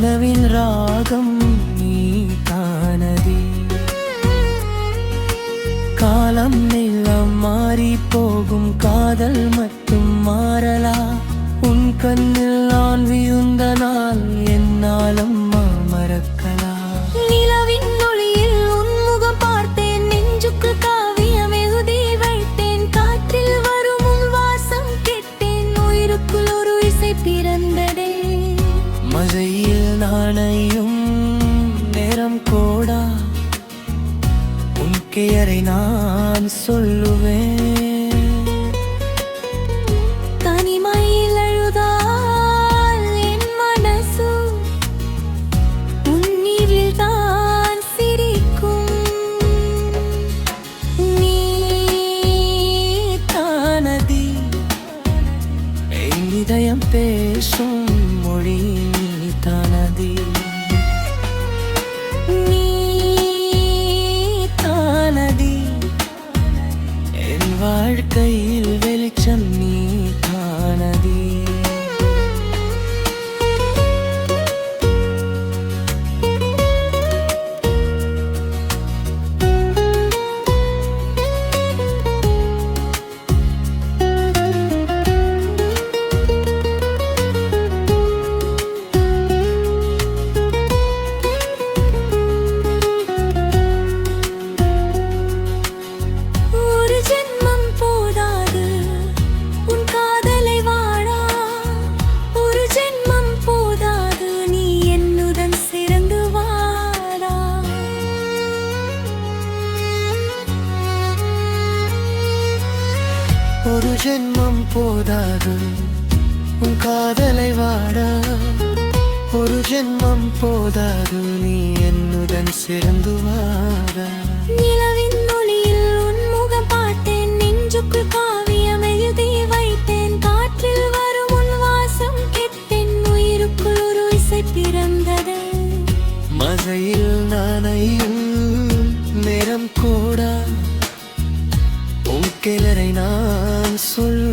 நிலவின் ராகம் நீ தானதி. காலம் எல்லாம் மாறி போகும், காதல் மட்டும் மாறலா. உன் கண்ணில் நான் விழுந்த நாள் என்னாலும் மறக்கலா. நிலவின் ஒளியில் உன் முகம் பார்த்தேன், நெஞ்சுக்கு காவியம் எழுதி வைத்தேன். காற்றில் வரும் உன் வாசம் கேட்டேன், உயிருக்குள் ஒரு இசை பிறந்ததே. மழையில் நாணையும் நேரம் கோடா, உன் பெயரை நான் சொல்லுவேன். தனிமையில் அழுதால் என் மனசு உன்னில் தான் சிரிக்கும். நீ தானதி, என் இதயம் பேசும் மொழி நீ தானதி. நீ தானதி, என் வாழ்க்கையில் வெளிச்சம் நீ தானதி. ஒரு ஜென்மம் போதாது உன் காதலை வாழா. ஒரு ஜென்மம் போதாது நீ என்னுடன் சிறந்து வாழா. ஒரு ஜென்மம் போதாது உன் காதலை வாட. ஒரு ஜென்மம் போதாது நீ என்னுடன் சிறந்து வாட. நிலவின் ஒளியில் உன் முகம் பார்த்தேன், நெஞ்சுக்குள் காவியம் எழுதி வைத்தேன். காற்றில் வரும் உன் வாசம் கேட்டேன், உயிருக்குள் ஒரு இசை பிறந்தது. மழையில் நாணையும் நேரம் கூட உன் கிளரை நான் சொல்ல.